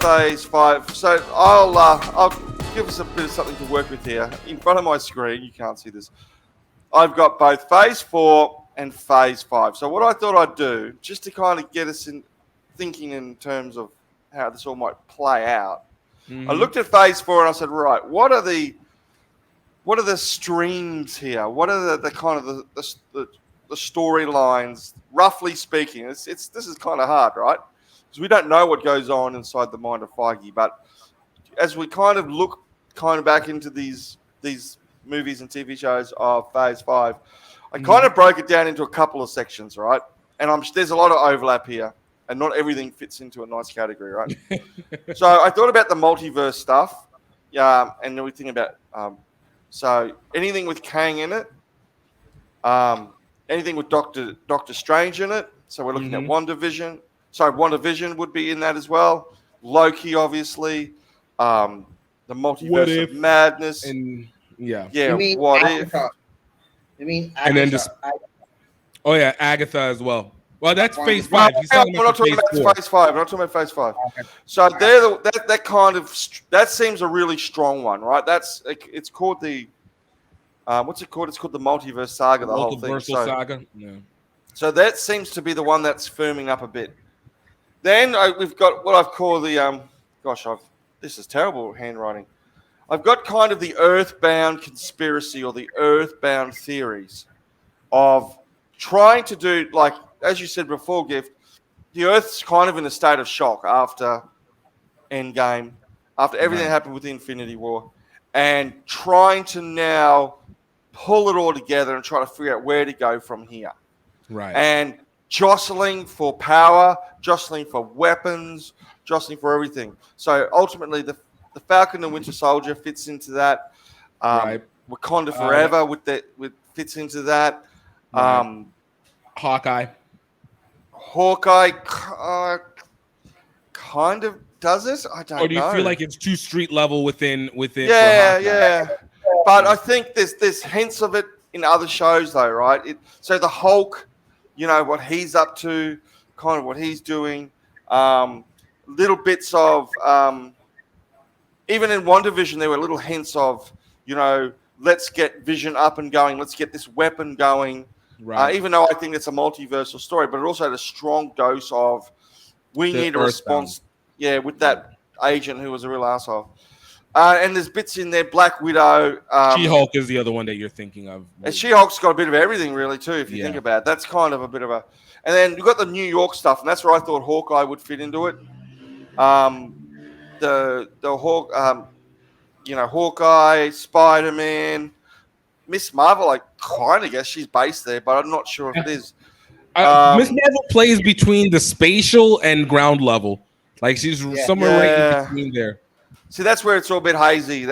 Phase 5. So I'll give us a bit of something to work with here. In front of my screen, you can't see this. I've got both Phase 4 and Phase 5. So what I thought I'd do, just to kind of get us in thinking in terms of how this all might play out, I looked at Phase 4 and I said, right, what are the streams here? What are the kind of the storylines, roughly speaking? This is kind of hard, right? Because we don't know what goes on inside the mind of Feige. But as we kind of look back into these movies and TV shows of Phase 5, I kind of broke it down into a couple of sections, right? And there's a lot of overlap here, and not everything fits into a nice category, right? So I thought about the multiverse stuff, and then we think about so anything with Kang in it, anything with Doctor Strange in it. So we're looking at WandaVision. So WandaVision would be in that as well. Loki, obviously. The multiverse of madness. And yeah. What Agatha? if? You mean Agatha? And then just Agatha as well. Well, that's Phase 5. We're not talking about Phase 5. We're not talking about Phase 5. Okay. So that seems a really strong one, right? It's called the what's it called? It's called the Multiverse Saga. The whole thing. Multiversal Saga. Yeah. So that seems to be the one that's firming up a bit. Then we've got what I've called the this is terrible handwriting. I've got kind of the Earthbound conspiracy or the Earthbound theories of trying to do, like, as you said before, Gift, the Earth's kind of in a state of shock after Endgame, after everything that happened with the Infinity War, and trying to now pull it all together and try to figure out where to go from here. Right. And jostling for power, jostling for weapons, jostling for everything. So ultimately, the Falcon and Winter Soldier fits into that. Right. Wakanda Forever fits into that. Right. Hawkeye kind of does it. I don't know. Or do you feel like it's too street level within? Yeah. But I think there's hints of it in other shows, though, right? So the Hulk, what he's up to, kind of what he's doing. Little bits of even in WandaVision, there were little hints of, let's get Vision up and going. Let's get this weapon going. Right. Even though I think it's a multiversal story, but it also had a strong dose of we need a response. Yeah, with that agent who was a real asshole. And there's bits in there. Black Widow. She-Hulk is the other one that you're thinking of. And She-Hulk's got a bit of everything, really, too, if you think about it. That's kind of a bit of a... And then you've got the New York stuff, and that's where I thought Hawkeye would fit into it. Hawkeye, Spider-Man, Miss Marvel, I kind of guess she's based there, but I'm not sure if it is. Miss Marvel plays between the spatial and ground level. Like she's somewhere right in between there. See, that's where it's all a bit hazy.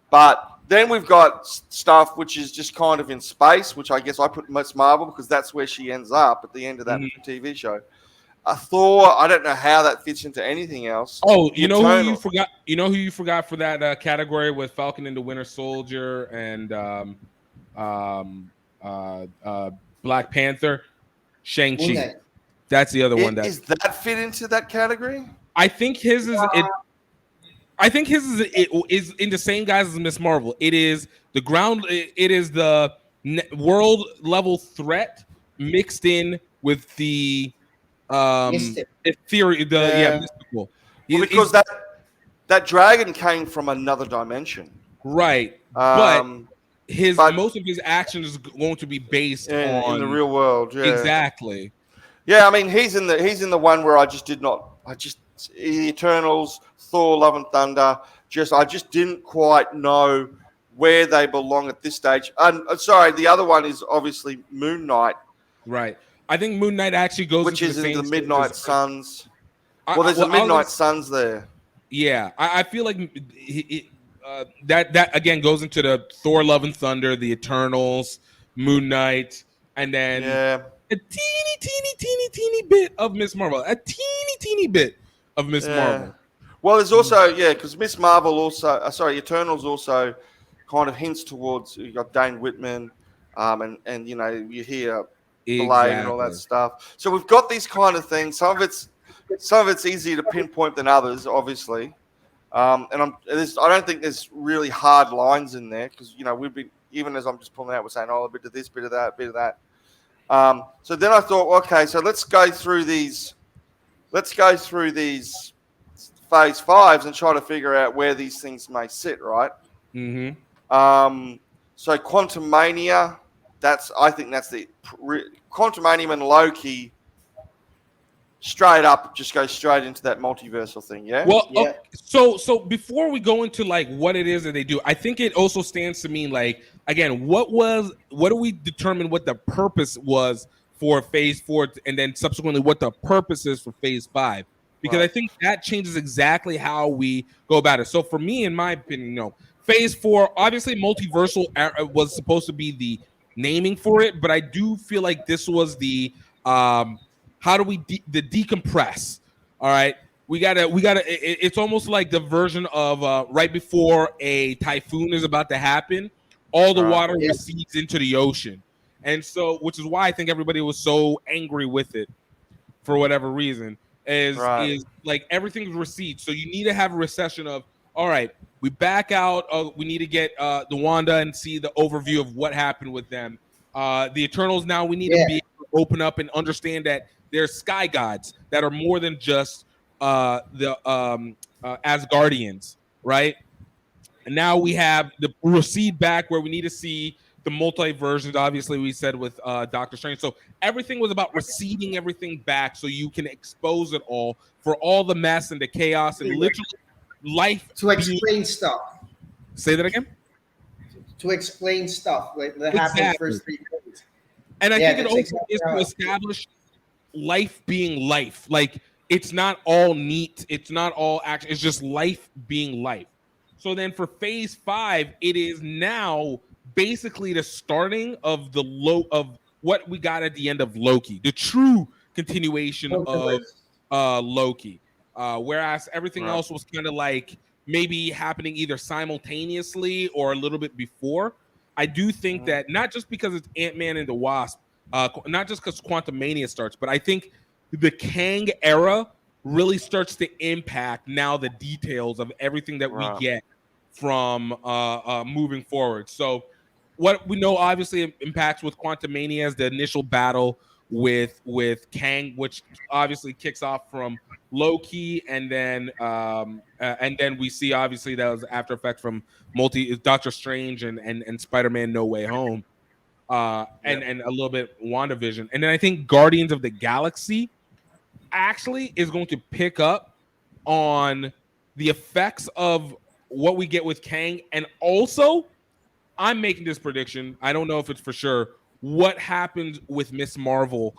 But then we've got stuff which is just kind of in space, which I guess I put Miss Marvel because that's where she ends up at the end of that TV show. Thor, I don't know how that fits into anything else. Oh, you know who you forgot? You know who you forgot for that category with Falcon and the Winter Soldier and Black Panther, Shang-Chi. That's the other one. Does that fit into that category? I think his is it. I think his is in the same guise as Miss Marvel. It is the ground. It is the world level threat mixed in with the theory. Mystical. Well, because that dragon came from another dimension, right? But most of his action is going to be based on in the real world. Yeah. Exactly. Yeah, I mean he's in the one where the Eternals, Thor, Love and Thunder. I just didn't quite know where they belong at this stage. Sorry, the other one is obviously Moon Knight. Right. I think Moon Knight actually goes which into is the in the Midnight Suns. There's a Midnight Suns there. Yeah, I feel like that again goes into the Thor, Love and Thunder, the Eternals, Moon Knight, and then a teeny bit of Miss Marvel. A teeny bit of Miss Marvel. Well, there's also because Miss Marvel also, Eternals also kind of hints towards you got Dane Whitman, and you hear Blade and all that stuff. So we've got these kind of things. Some of it's some of it's easier to pinpoint than others, obviously. And I don't think there's really hard lines in there because we've been, even as I'm just pulling out, we're saying, oh, a bit of this, bit of that, bit of that. So then I thought, okay, so let's go through these phase fives and try to figure out where these things may sit, right? Mm-hmm. So Quantum Mania, I think that's the Quantum Mania and Loki. Straight up, just go straight into that multiversal thing, yeah. Well, Yeah. so before we go into like what it is that they do, I think it also stands to mean like again, what do we determine what the purpose was for phase 4, and then subsequently what the purpose is for phase 5? Because Right. I think that changes exactly how we go about it. So for me, in my opinion, phase 4, obviously multiversal was supposed to be the naming for it, but I do feel like this was the how do we the decompress? All right, we gotta. It's almost like the version of right before a typhoon is about to happen, all the Right. water Yeah. recedes into the ocean, and so which is why I think everybody was so angry with it for whatever reason. Right. Is like everything recedes, so you need to have a recession of all right. We back out. We need to get the Wanda and see the overview of what happened with them. The Eternals now we need to Yeah. be able to open up and understand that there's sky gods that are more than just the Asgardians, right? And now we have the recede back where we need to see the multi-versions. Obviously, we said with Doctor Strange. So everything was about receding everything back so you can expose it all for all the mess and the chaos and literally life To explain stuff. Say that again. To explain stuff like that happened Exactly. first 3 days. And I Yeah, think it that's also exactly is how to it- establish life being life. Like it's not all neat. It's not all action. It's just life being life. So then for phase 5, it is now basically the starting of the of what we got at the end of Loki, the true continuation of Multiverse. Loki. Whereas everything Right. else was kind of like maybe happening either simultaneously or a little bit before. I do think that not just because it's Ant-Man and the Wasp, not just because Quantum Mania starts, but I think the Kang era really starts to impact now the details of everything that we Right. get from moving forward. So what we know obviously impacts with Quantum Mania is the initial battle with Kang, which obviously kicks off from Loki, and then we see obviously that was after effect from Doctor Strange and Spider-Man No Way Home, and a little bit WandaVision, and then I think Guardians of the Galaxy actually is going to pick up on the effects of what we get with Kang, and also I'm making this prediction. I don't know if it's for sure. What happens with Miss Marvel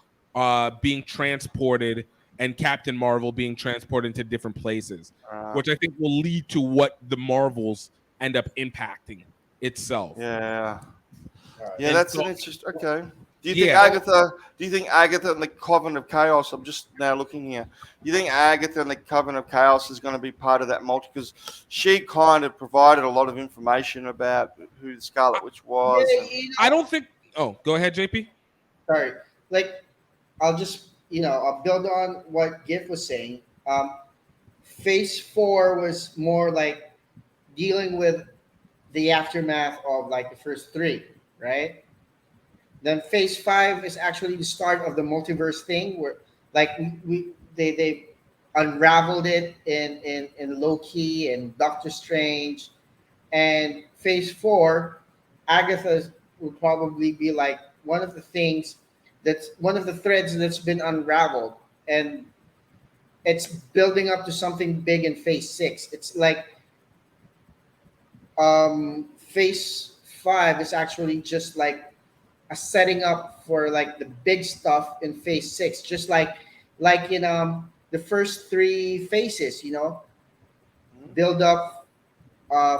being transported and Captain Marvel being transported into different places, which I think will lead to what the Marvels end up impacting itself. Yeah. Alright. Yeah, And that's so- an interesting. Okay. Do you Yeah. think Agatha and the Coven of Chaos? I'm just now looking here. Do you think Agatha and the Coven of Chaos is going to be part of that because she kind of provided a lot of information about who the Scarlet Witch was? Yeah, and- I don't think. Oh, go ahead, JP. sorry. Like, I'll just I'll build on what Giff was saying. Phase 4 was more like dealing with the aftermath of like the first 3, right? Then phase 5 is actually the start of the multiverse thing, where like they unraveled it in Loki and Doctor Strange, and phase 4, Agatha would probably be like one of the things that's one of the threads that's been unraveled, and it's building up to something big in phase 6. It's like phase 5 is actually just like a setting up for like the big stuff in phase 6, just like in the first 3 phases, build up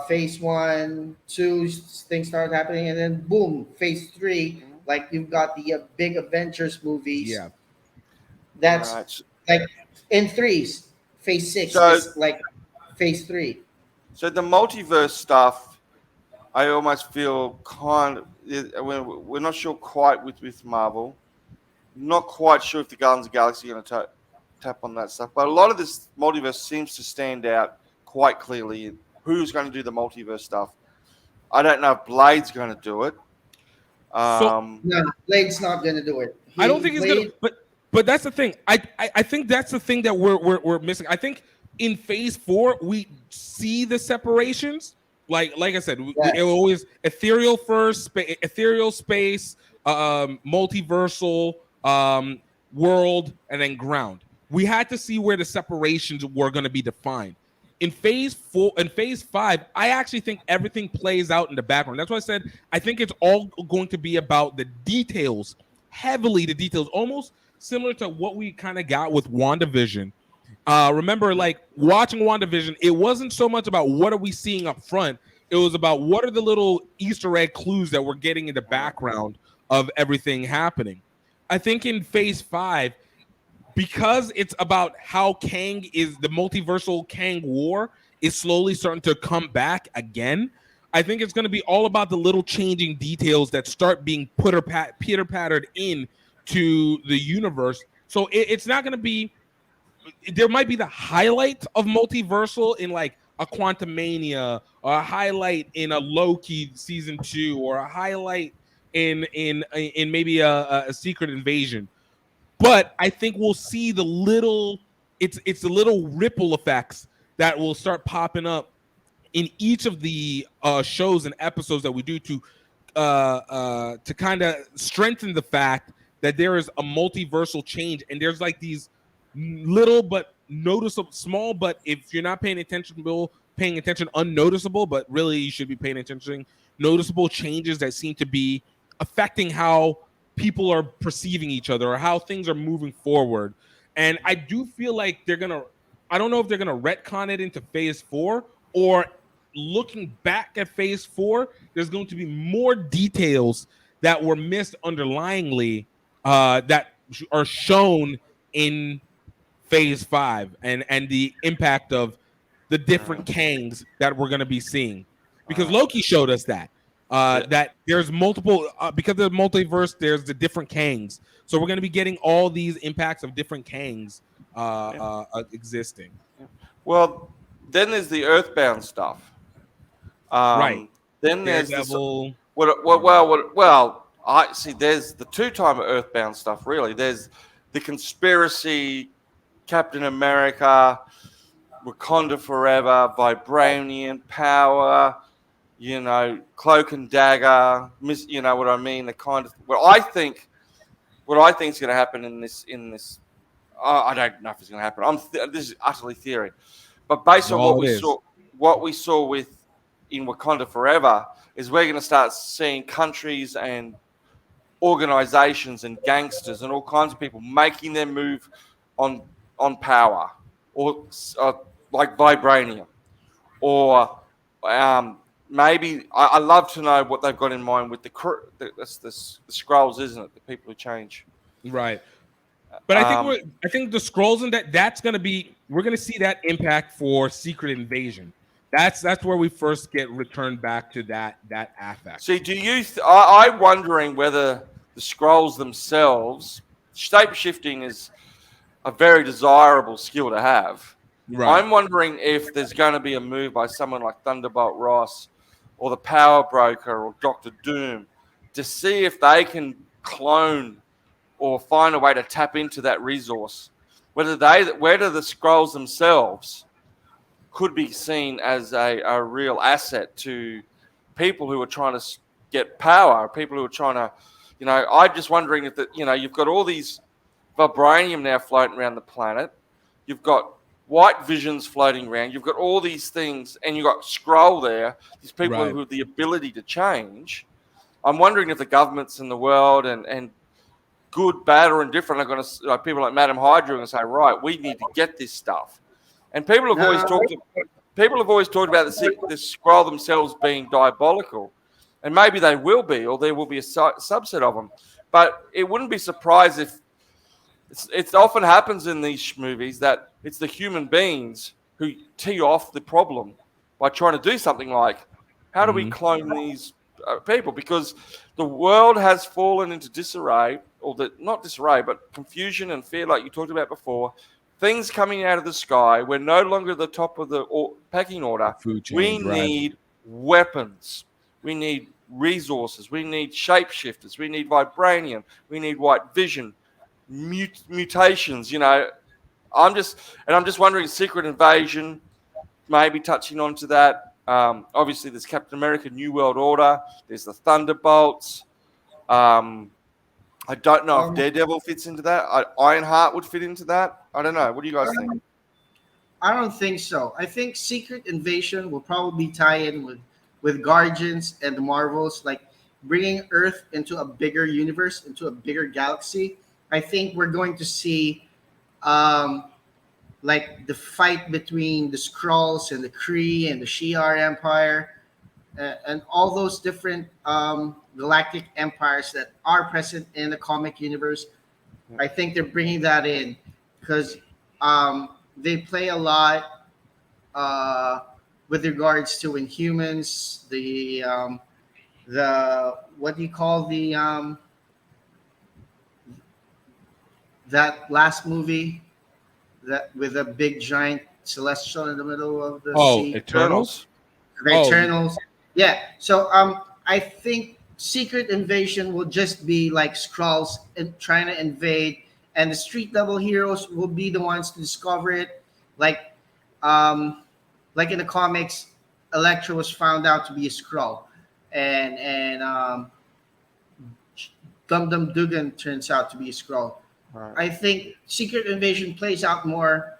phase 1, 2, things start happening, and then boom, phase 3, like you've got the big Avengers movies. Yeah. That's Right. like in threes. Phase 6 So- is like phase 3. So the multiverse stuff, I almost feel we're not sure quite with Marvel. Not quite sure if the Guardians of the Galaxy are going to tap on that stuff. But a lot of this multiverse seems to stand out quite clearly in who's going to do the multiverse stuff. I don't know if Blade's going to do it. So No, Blade's not gonna do it. I don't think he's gonna. Blade. But that's the thing. I think that's the thing that we're missing. I think in Phase 4 we see the separations. Like I said, Yes. it always ethereal first, ethereal space, multiversal, world, and then ground. We had to see where the separations were going to be defined. In Phase 4, in Phase 5, I actually think everything plays out in the background. That's why I said I think it's all going to be about the details, heavily the details, almost similar to what we kind of got with WandaVision. Remember, like watching WandaVision, it wasn't so much about what are we seeing up front. It was about what are the little Easter egg clues that we're getting in the background of everything happening. I think in Phase 5, because it's about how Kang is the multiversal Kang war is slowly starting to come back again. I think it's going to be all about the little changing details that start being Peter pattered in to the universe. So it's not going to be. There might be the highlight of multiversal in like a Quantumania, or a highlight in a Loki season 2, or a highlight in maybe a Secret Invasion. But I think we'll see the little it's the little ripple effects that will start popping up in each of the shows and episodes that we do to kind of strengthen the fact that there is a multiversal change, and there's like these little but noticeable, small, but if you're not paying attention, unnoticeable, but really you should be paying attention, noticeable changes that seem to be affecting how people are perceiving each other or how things are moving forward. And I do feel like I don't know if they're gonna retcon it into Phase 4, or looking back at Phase 4, there's going to be more details that were missed underlyingly that are shown in Phase 5, and the impact of the different Kangs that we're going to be seeing, because Loki showed us that that there's multiple because of the multiverse, there's the different Kangs, so we're going to be getting all these impacts of different Kangs existing. Well, then there's the Earthbound stuff. Right. Then there's Daredevil. well, I see. There's the two-time Earthbound stuff. Really, there's the conspiracy, Captain America, Wakanda Forever, Vibranium Power, Cloak and Dagger. You know what I mean? The kind of what I think is going to happen in this. I don't know if it's going to happen. This is utterly theory, but based on what we saw with in Wakanda Forever, is we're going to start seeing countries and organizations and gangsters and all kinds of people making their move on power, or like vibranium, or maybe I love to know what they've got in mind with the scrolls, isn't it? The people who change, right? But I think the scrolls and that's going to be, we're going to see that impact for Secret Invasion. That's where we first get returned back to that affect. See, I'm wondering whether the scrolls themselves, shape shifting is a very desirable skill to have. Right. I'm wondering if there's going to be a move by someone like Thunderbolt Ross or the Power Broker or Doctor Doom to see if they can clone or find a way to tap into that resource. Whether the scrolls themselves could be seen as a real asset to people who are trying to get power, people who are trying to, I'm just wondering if you've got all these vibranium now floating around the planet. You've got white visions floating around. You've got all these things, and you've got Skrull there. These people who have the ability to change. I'm wondering if the governments in the world and good, bad, or indifferent are going to, people like Madam Hydra, are going to say, right, we need to get this stuff. And people have always talked about the Skrull themselves being diabolical, and maybe they will be, or there will be a subset of them. But it wouldn't be surprised if it often happens in these movies that it's the human beings who tee off the problem by trying to do something like, how do we clone these people? Because the world has fallen into disarray, or not disarray, but confusion and fear, like you talked about before, things coming out of the sky. We're no longer the top of the pecking order. Food We chain, right. need weapons. We need resources. We need shapeshifters. We need vibranium. We need white vision, mutations. I'm just wondering, Secret Invasion, maybe touching onto that. Obviously, there's Captain America, New World Order. There's the Thunderbolts. I don't know if Daredevil fits into that. Ironheart would fit into that. I don't know. What do you guys think? I don't think so. I think Secret Invasion will probably tie in with Guardians and the Marvels, like bringing Earth into a bigger universe, into a bigger galaxy. I think we're going to see like the fight between the Skrulls and the Kree and the Shi'ar Empire, and all those different galactic empires that are present in the comic universe. I think they're bringing that in because they play a lot with regards to Inhumans, the what do you call that last movie that with a big giant celestial in the middle of the sea? Eternals. The Eternals. Yeah. So I think Secret Invasion will just be like Skrulls and trying to invade, and the street level heroes will be the ones to discover it. Like in the comics, Elektra was found out to be a Skrull, and Dum Dum Dugan turns out to be a Skrull. Right. I think Secret Invasion plays out more,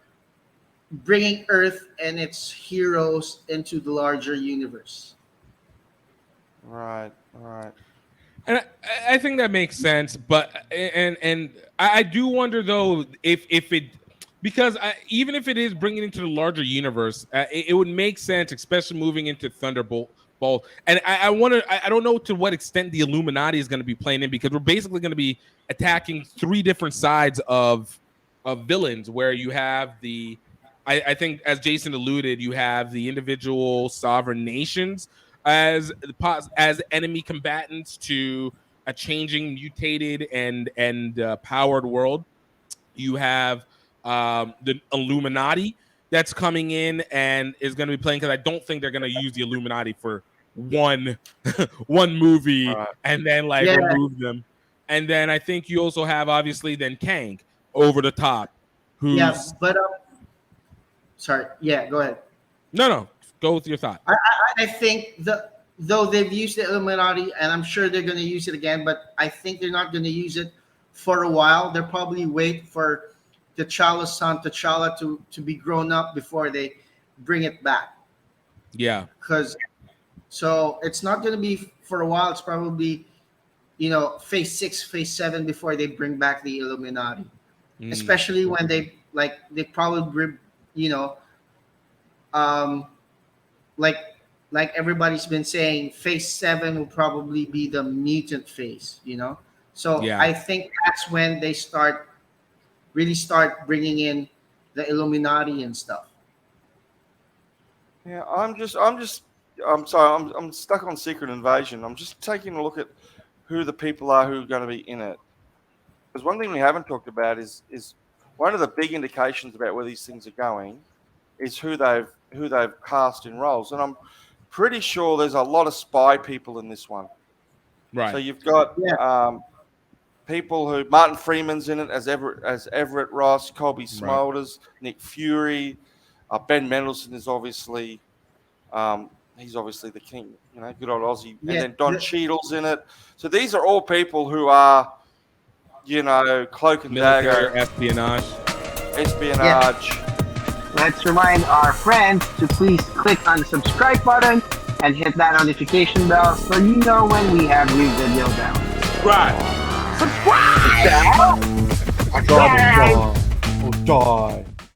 bringing Earth and its heroes into the larger universe. Right. And I think that makes sense, but and I do wonder though if it, because even if it is bringing into the larger universe, it would make sense, especially moving into Thunderbolt. And I don't know to what extent the Illuminati is going to be playing in, because we're basically going to be attacking three different sides of villains, where you have I think, as Jason alluded, you have the individual sovereign nations as enemy combatants to a changing, mutated, and powered world. You have the Illuminati that's coming in and is going to be playing, because I don't think they're going to use the Illuminati for one movie and then remove them. And then I think you also have, obviously, then Kang over the top. Sorry. Yeah, go ahead. No, go with your thought. I think though they've used the Illuminati, and I'm sure they're going to use it again, but I think they're not going to use it for a while. They'll probably wait for T'Challa's son, T'Challa, to be grown up before they bring it back. Yeah. So it's not going to be for a while. It's probably, phase 6, phase 7 before they bring back the Illuminati. Especially when they probably, like everybody's been saying, phase 7 will probably be the mutant phase, So yeah. I think that's when they really start bringing in the Illuminati and stuff. Yeah, I'm sorry, I'm stuck on Secret Invasion. I'm just taking a look at who the people are who are going to be in it. Because one thing we haven't talked about is one of the big indications about where these things are going is who they've cast in roles. And I'm pretty sure there's a lot of spy people in this one. Right. So you've got people who Martin Freeman's in it as Everett Ross, Colby Smulders, Nick Fury, Ben Mendelsohn is obviously he's obviously the king, good old Aussie. And then Don Cheadle's in it. So these are all people who are, cloak and dagger, espionage. Yeah. Let's remind our friends to please click on the subscribe button and hit that notification bell so you know when we have new videos out. Subscribe! Subscribe! I gotta die or die.